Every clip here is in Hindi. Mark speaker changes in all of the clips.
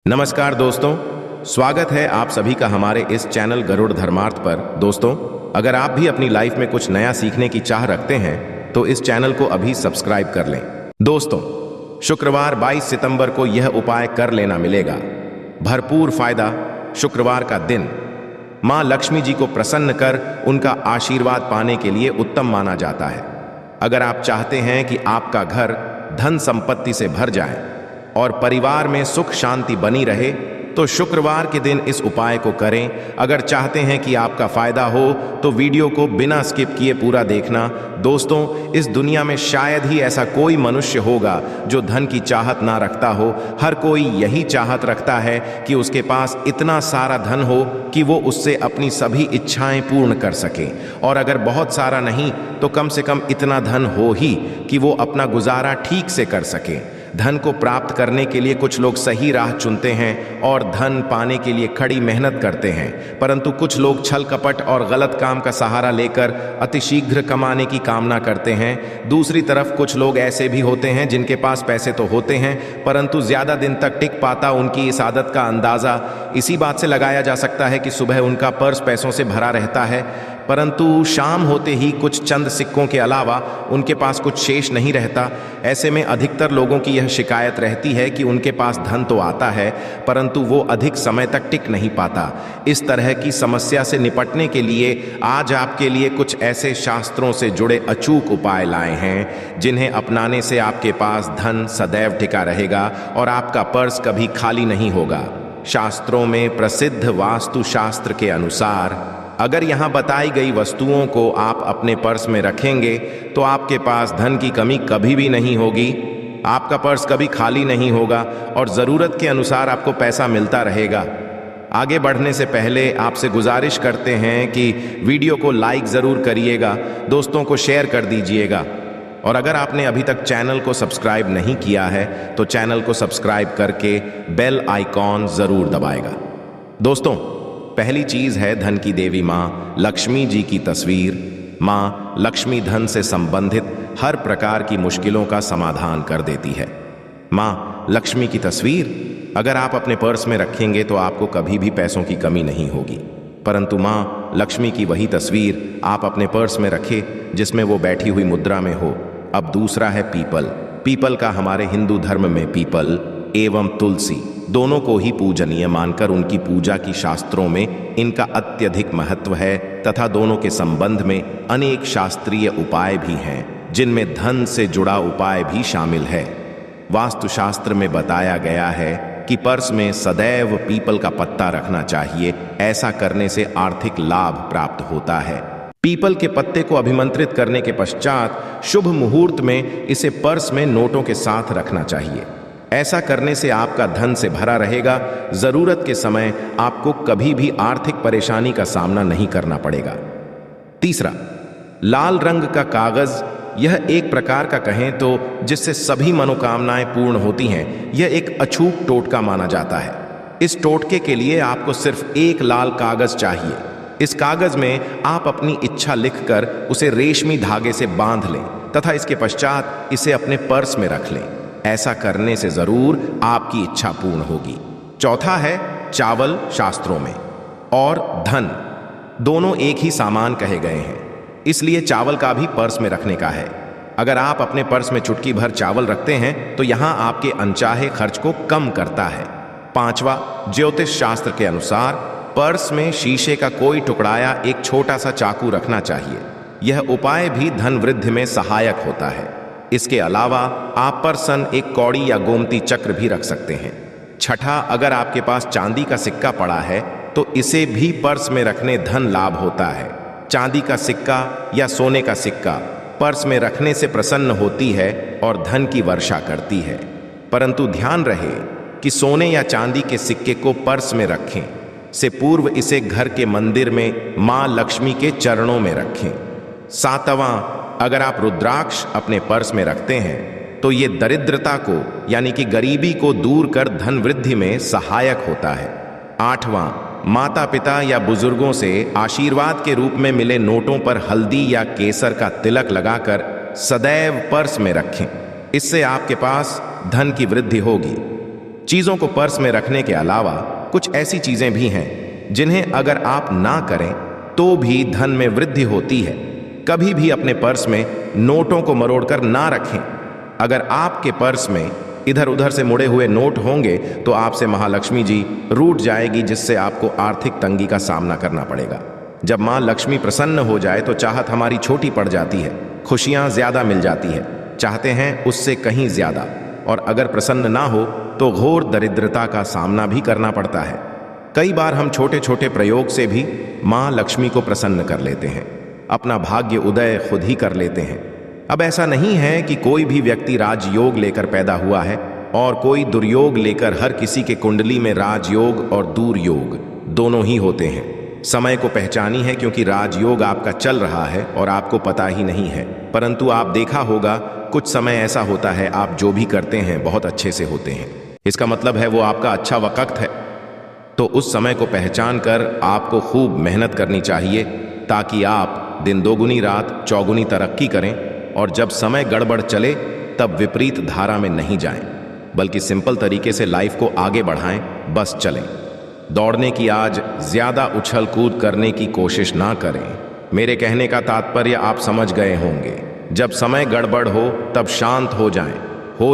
Speaker 1: नमस्कार दोस्तों, स्वागत है आप सभी का हमारे इस चैनल गरुड़ धर्मार्थ पर। दोस्तों, अगर आप भी अपनी लाइफ में कुछ नया सीखने की चाह रखते हैं तो इस चैनल को अभी सब्सक्राइब कर लें। दोस्तों, शुक्रवार 22 सितंबर को यह उपाय कर लेना मिलेगा। भरपूर फायदा। शुक्रवार का दिन मां लक्ष्मी जी को प्रसन्न कर उनका आशीर्वाद पाने के लिए उत्तम माना जाता है। अगर आप चाहते हैं कि आपका घर धन संपत्ति से भर जाए और परिवार में सुख शांति बनी रहे तो शुक्रवार के दिन इस उपाय को करें। अगर चाहते हैं कि आपका फायदा हो तो वीडियो को बिना स्किप किए पूरा देखना। दोस्तों, इस दुनिया में शायद ही ऐसा कोई मनुष्य होगा जो धन की चाहत ना रखता हो। हर कोई यही चाहत रखता है कि उसके पास इतना सारा धन हो कि वो उससे अपनी सभी इच्छाएं पूर्ण कर सके, और अगर बहुत सारा नहीं तो कम से कम इतना धन हो ही कि वो अपना गुजारा ठीक से कर सके। धन को प्राप्त करने के लिए कुछ लोग सही राह चुनते हैं और धन पाने के लिए कड़ी मेहनत करते हैं, परंतु कुछ लोग छल कपट और गलत काम का सहारा लेकर अतिशीघ्र कमाने की कामना करते हैं। दूसरी तरफ कुछ लोग ऐसे भी होते हैं जिनके पास पैसे तो होते हैं परंतु ज्यादा दिन तक टिक पाता उनकी इस आदत का अंदाजा इसी बात से लगाया जा सकता है कि सुबह उनका पर्स पैसों से भरा रहता है परंतु शाम होते ही कुछ चंद सिक्कों के अलावा उनके पास कुछ शेष नहीं रहता। ऐसे में अधिकतर लोगों की यह शिकायत रहती है कि उनके पास धन तो आता है परंतु वो अधिक समय तक टिक नहीं पाता। इस तरह की समस्या से निपटने के लिए आज आपके लिए कुछ ऐसे शास्त्रों से जुड़े अचूक उपाय लाए हैं जिन्हें अपनाने से आपके पास धन सदैव टिका रहेगा और आपका पर्स कभी खाली नहीं होगा। शास्त्रों में प्रसिद्ध वास्तु शास्त्र के अनुसार अगर यहाँ बताई गई वस्तुओं को आप अपने पर्स में रखेंगे तो आपके पास धन की कमी कभी भी नहीं होगी, आपका पर्स कभी खाली नहीं होगा और ज़रूरत के अनुसार आपको पैसा मिलता रहेगा। आगे बढ़ने से पहले आपसे गुजारिश करते हैं कि वीडियो को लाइक ज़रूर करिएगा, दोस्तों को शेयर कर दीजिएगा, और अगर आपने अभी तक चैनल को सब्सक्राइब नहीं किया है तो चैनल को सब्सक्राइब करके बेल आइकॉन ज़रूर दबाएगा। दोस्तों, पहली चीज है धन की देवी मां लक्ष्मी जी की तस्वीर। मां लक्ष्मी धन से संबंधित हर प्रकार की मुश्किलों का समाधान कर देती है। मां लक्ष्मी की तस्वीर अगर आप अपने पर्स में रखेंगे तो आपको कभी भी पैसों की कमी नहीं होगी, परंतु मां लक्ष्मी की वही तस्वीर आप अपने पर्स में रखें जिसमें वो बैठी हुई मुद्रा में हो। अब दूसरा है पीपल। पीपल का हमारे हिंदू धर्म में पीपल एवं तुलसी दोनों को ही पूजनीय मानकर उनकी पूजा की शास्त्रों में इनका अत्यधिक महत्व है तथा दोनों के संबंध में अनेक शास्त्रीय उपाय भी हैं जिनमें धन से जुड़ा उपाय भी शामिल है। वास्तुशास्त्र में बताया गया है कि पर्स में सदैव पीपल का पत्ता रखना चाहिए। ऐसा करने से आर्थिक लाभ प्राप्त होता है। पीपल के पत्ते को अभिमंत्रित करने के पश्चात शुभ मुहूर्त में इसे पर्स में नोटों के साथ रखना चाहिए। ऐसा करने से आपका धन से भरा रहेगा। जरूरत के समय आपको कभी भी आर्थिक परेशानी का सामना नहीं करना पड़ेगा। तीसरा, लाल रंग का कागज। यह एक प्रकार का कहें तो जिससे सभी मनोकामनाएं पूर्ण होती हैं। यह एक अछूत टोटका माना जाता है। इस टोटके के लिए आपको सिर्फ एक लाल कागज चाहिए। इस कागज में आप अपनी इच्छा लिखकर उसे रेशमी धागे से बांध लें तथा इसके पश्चात इसे अपने पर्स में रख लें। ऐसा करने से जरूर आपकी इच्छा पूर्ण होगी। चौथा है चावल। शास्त्रों में और धन दोनों एक ही सामान कहे गए हैं, इसलिए चावल का भी पर्स में रखने का है। अगर आप अपने पर्स में चुटकी भर चावल रखते हैं तो यहां आपके अनचाहे खर्च को कम करता है। पांचवा, ज्योतिष शास्त्र के अनुसार पर्स में शीशे का कोई टुकड़ाया एक छोटा सा चाकू रखना चाहिए। यह उपाय भी धन वृद्धि में सहायक होता है। इसके अलावा आप पर्सन एक कौड़ी या गोमती चक्र भी रख सकते हैं। छठा, अगर आपके पास चांदी का सिक्का पड़ा है तो इसे भी पर्स में रखने धन लाभ होता है। चांदी का सिक्का या सोने का सिक्का पर्स में रखने से प्रसन्न होती है और धन की वर्षा करती है, परंतु ध्यान रहे कि सोने या चांदी के सिक्के को पर्स में रखें से पूर्व इसे घर के मंदिर में मां लक्ष्मी के चरणों में रखें। सातवां, अगर आप रुद्राक्ष अपने पर्स में रखते हैं तो ये दरिद्रता को यानी कि गरीबी को दूर कर धन वृद्धि में सहायक होता है। आठवां, माता पिता या बुजुर्गों से आशीर्वाद के रूप में मिले नोटों पर हल्दी या केसर का तिलक लगाकर सदैव पर्स में रखें। इससे आपके पास धन की वृद्धि होगी। चीजों को पर्स में रखने के अलावा कुछ ऐसी चीजें भी हैं जिन्हें अगर आप ना करें तो भी धन में वृद्धि होती है। कभी भी अपने पर्स में नोटों को मरोड़कर ना रखें। अगर आपके पर्स में इधर उधर से मुड़े हुए नोट होंगे तो आपसे महालक्ष्मी जी रूठ जाएगी, जिससे आपको आर्थिक तंगी का सामना करना पड़ेगा। जब मां लक्ष्मी प्रसन्न हो जाए तो चाहत हमारी छोटी पड़ जाती है, खुशियां ज्यादा मिल जाती है, चाहते हैं उससे कहीं ज्यादा, और अगर प्रसन्न ना हो तो घोर दरिद्रता का सामना भी करना पड़ता है। कई बार हम छोटे छोटे प्रयोग से भी मां लक्ष्मी को प्रसन्न कर लेते हैं, अपना भाग्य उदय खुद ही कर लेते हैं। अब ऐसा नहीं है कि कोई भी व्यक्ति राजयोग लेकर पैदा हुआ है और कोई दुर्योग लेकर। हर किसी के कुंडली में राजयोग और दुर्योग दोनों ही होते हैं। समय को पहचानी है क्योंकि राजयोग आपका चल रहा है और आपको पता ही नहीं है, परंतु आप देखा होगा कुछ समय ऐसा होता है आप जो भी करते हैं बहुत अच्छे से होते हैं। इसका मतलब है वो आपका अच्छा वक्त है। तो उस समय को पहचान कर आपको खूब मेहनत करनी चाहिए ताकि आप दिन दोगुनी रात चौगुनी तरक्की करें, और जब समय गड़बड़ चले तब विपरीत धारा में नहीं जाएं, बल्कि सिंपल तरीके से लाइफ को आगे बढ़ाएं, बस चलें। दौड़ने की आज ज्यादा उछल कूद करने की कोशिश ना करें। मेरे कहने का तात्पर्य आप समझ गए होंगे। जब समय गड़बड़ हो तब शांत हो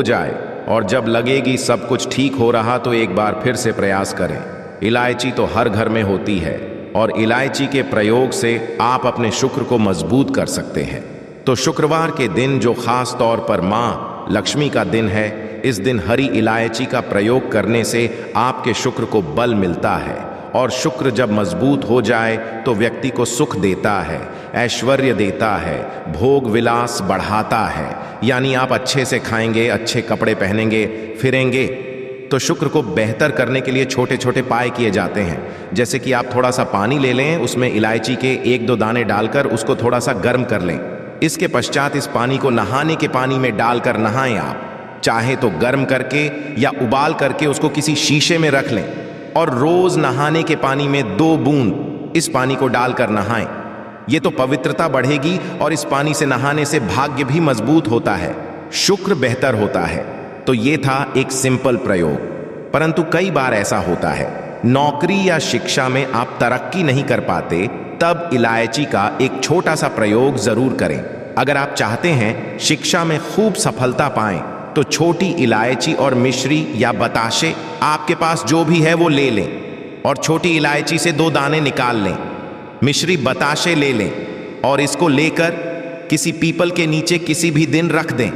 Speaker 1: जाए, और जब लगेगी सब कुछ ठीक हो रहा तो एक बार फिर से प्रयास करें। इलायची तो हर घर में होती है और इलायची के प्रयोग से आप अपने शुक्र को मजबूत कर सकते हैं। तो शुक्रवार के दिन जो खास तौर पर मां लक्ष्मी का दिन है, इस दिन हरी इलायची का प्रयोग करने से आपके शुक्र को बल मिलता है, और शुक्र जब मजबूत हो जाए तो व्यक्ति को सुख देता है, ऐश्वर्य देता है, भोग विलास बढ़ाता है। यानी आप अच्छे से खाएंगे, अच्छे कपड़े पहनेंगे, फिरेंगे। तो शुक्र को बेहतर करने के लिए छोटे छोटे उपाय किए जाते हैं, जैसे कि आप थोड़ा सा पानी ले लें, उसमें इलायची के 1-2 दाने डालकर उसको थोड़ा सा गर्म कर लें। इसके पश्चात इस पानी को नहाने के पानी में डालकर नहाएं। आप चाहे तो गर्म करके या उबाल करके उसको किसी शीशे में रख लें, और रोज नहाने के पानी में 2 बूंद इस पानी को डालकर नहाएं। ये तो पवित्रता बढ़ेगी, और इस पानी से नहाने से भाग्य भी मजबूत होता है, शुक्र बेहतर होता है। तो ये था एक सिंपल प्रयोग, परंतु कई बार ऐसा होता है नौकरी या शिक्षा में आप तरक्की नहीं कर पाते, तब इलायची का एक छोटा सा प्रयोग जरूर करें। अगर आप चाहते हैं शिक्षा में खूब सफलता पाएं तो छोटी इलायची और मिश्री या बताशे आपके पास जो भी है वो ले लें, और छोटी इलायची से 2 दाने निकाल लें, मिश्री बताशे ले लें, और इसको लेकर किसी पीपल के नीचे किसी भी दिन रख दें।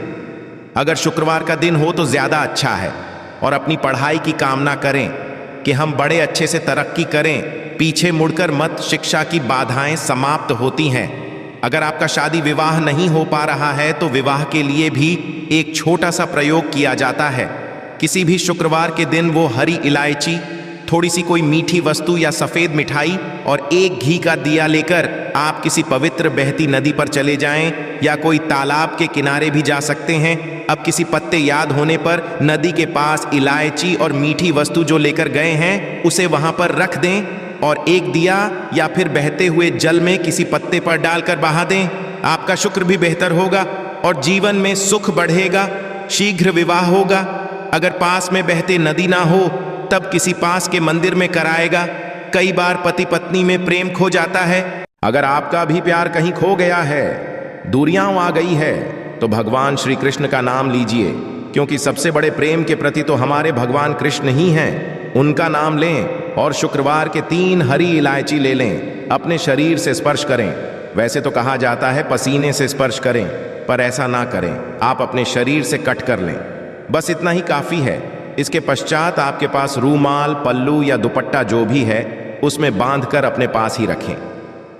Speaker 1: अगर शुक्रवार का दिन हो तो ज्यादा अच्छा है, और अपनी पढ़ाई की कामना करें कि हम बड़े अच्छे से तरक्की करें, पीछे मुड़कर मत, शिक्षा की बाधाएं समाप्त होती हैं। अगर आपका शादी विवाह नहीं हो पा रहा है तो विवाह के लिए भी एक छोटा सा प्रयोग किया जाता है। किसी भी शुक्रवार के दिन वो हरी इलायची, थोड़ी सी कोई मीठी वस्तु या सफेद मिठाई और 1 घी का दिया लेकर आप किसी पवित्र बहती नदी पर चले जाएं, या कोई तालाब के किनारे भी जा सकते हैं। अब किसी पत्ते याद होने पर नदी के पास इलायची और मीठी वस्तु जो लेकर गए हैं उसे वहां पर रख दें, और 1 दिया या फिर बहते हुए जल में किसी पत्ते पर डालकर बहा दें। आपका शुक्र भी बेहतर होगा और जीवन में सुख बढ़ेगा, शीघ्र विवाह होगा। अगर पास में बहते नदी ना हो तब किसी पास के मंदिर में कराएगा। कई बार पति पत्नी में प्रेम खो जाता है। अगर आपका भी प्यार कहीं खो गया है, दूरियां आ गई है, तो भगवान श्री कृष्ण का नाम लीजिए, क्योंकि सबसे बड़े प्रेम के प्रति तो हमारे भगवान कृष्ण ही हैं। उनका नाम लें और शुक्रवार के 3 हरी इलायची ले लें, अपने शरीर से स्पर्श करें। वैसे तो कहा जाता है पसीने से स्पर्श करें, पर ऐसा ना करें, आप अपने शरीर से कट कर लें, बस इतना ही काफी है। इसके पश्चात आपके पास रूमाल, पल्लू या दुपट्टा जो भी है उसमें बांधकर अपने पास ही रखें।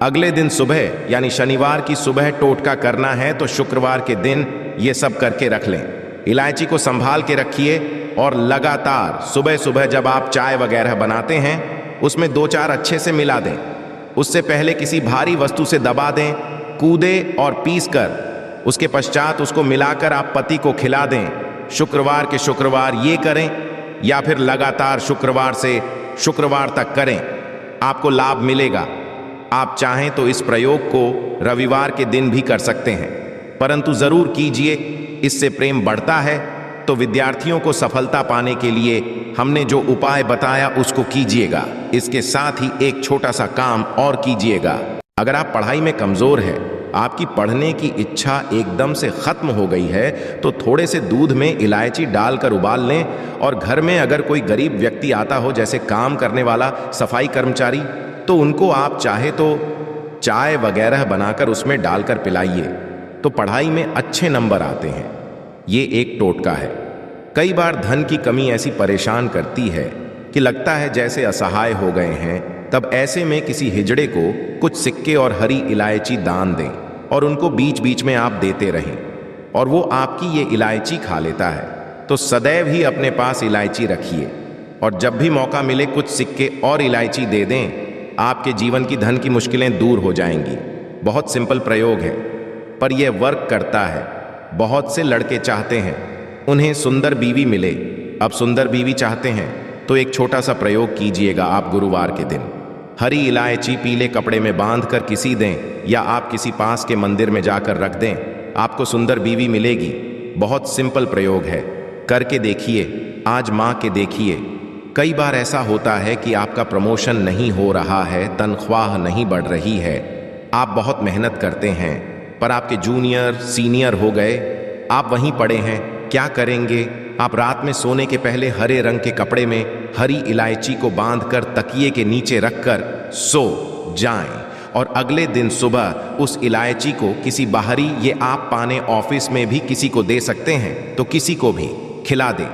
Speaker 1: अगले दिन सुबह यानी शनिवार की सुबह टोटका करना है, तो शुक्रवार के दिन ये सब करके रख लें। इलायची को संभाल के रखिए, और लगातार सुबह सुबह जब आप चाय वगैरह बनाते हैं उसमें 2-4 अच्छे से मिला दें। उससे पहले किसी भारी वस्तु से दबा दें, कूदे और पीस कर उसके पश्चात उसको मिलाकर आप पति को खिला दें। शुक्रवार के शुक्रवार ये करें, या फिर लगातार शुक्रवार से शुक्रवार तक करें, आपको लाभ मिलेगा। आप चाहें तो इस प्रयोग को रविवार के दिन भी कर सकते हैं, परंतु जरूर कीजिए, इससे प्रेम बढ़ता है। तो विद्यार्थियों को सफलता पाने के लिए हमने जो उपाय बताया उसको कीजिएगा। इसके साथ ही एक छोटा सा काम और कीजिएगा। अगर आप पढ़ाई में कमजोर है, आपकी पढ़ने की इच्छा एकदम से खत्म हो गई है, तो थोड़े से दूध में इलायची डालकर उबाल लें और घर में अगर कोई गरीब व्यक्ति आता हो, जैसे काम करने वाला, सफाई कर्मचारी, तो उनको आप चाहे तो चाय वगैरह बनाकर उसमें डालकर पिलाइए, तो पढ़ाई में अच्छे नंबर आते हैं। ये एक टोटका है। कई बार धन की कमी ऐसी परेशान करती है कि लगता है जैसे असहाय हो गए हैं। तब ऐसे में किसी हिजड़े को कुछ सिक्के और हरी इलायची दान दें और उनको बीच बीच में आप देते रहें और वो आपकी ये इलायची खा लेता है। तो सदैव ही अपने पास इलायची रखिए और जब भी मौका मिले कुछ सिक्के और इलायची दे दें। आपके जीवन की धन की मुश्किलें दूर हो जाएंगी। बहुत सिंपल प्रयोग है, पर यह वर्क करता है। बहुत से लड़के चाहते हैं उन्हें सुंदर बीवी मिले। अब सुंदर बीवी चाहते हैं तो एक छोटा सा प्रयोग कीजिएगा। आप गुरुवार के दिन हरी इलायची पीले कपड़े में बांधकर किसी दें या आप किसी पास के मंदिर में जाकर रख दें, आपको सुंदर बीवी मिलेगी। बहुत सिंपल प्रयोग है, करके देखिए, आजमा के देखिए। कई बार ऐसा होता है कि आपका प्रमोशन नहीं हो रहा है, तनख्वाह नहीं बढ़ रही है, आप बहुत मेहनत करते हैं पर आपके जूनियर सीनियर हो गए, आप वहीं पड़े हैं। क्या करेंगे? आप रात में सोने के पहले हरे रंग के कपड़े में हरी इलायची को बांधकर तकिए के नीचे रखकर सो जाएं और अगले दिन सुबह उस इलायची को किसी बाहरी, ये आप पाने ऑफिस में भी किसी को दे सकते हैं, तो किसी को भी खिला दें।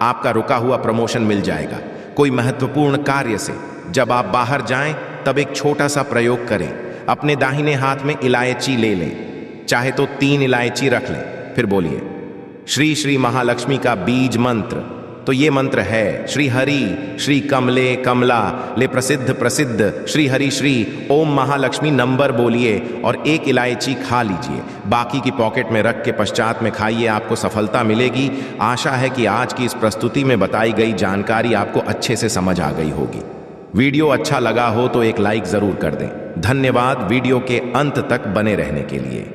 Speaker 1: आपका रुका हुआ प्रमोशन मिल जाएगा। कोई महत्वपूर्ण कार्य से जब आप बाहर जाएं तब एक छोटा सा प्रयोग करें। अपने दाहिने हाथ में इलायची ले लें, चाहे तो 3 इलायची रख लें, फिर बोलिए श्री श्री महालक्ष्मी का बीज मंत्र। तो ये मंत्र है श्री हरि श्री कमले कमला ले प्रसिद्ध प्रसिद्ध श्री हरि श्री ओम महालक्ष्मी। नंबर बोलिए और एक इलायची खा लीजिए, बाकी की पॉकेट में रख के पश्चात में खाइए, आपको सफलता मिलेगी। आशा है कि आज की इस प्रस्तुति में बताई गई जानकारी आपको अच्छे से समझ आ गई होगी। वीडियो अच्छा लगा हो तो एक लाइक जरूर कर दें। धन्यवाद वीडियो के अंत तक बने रहने के लिए।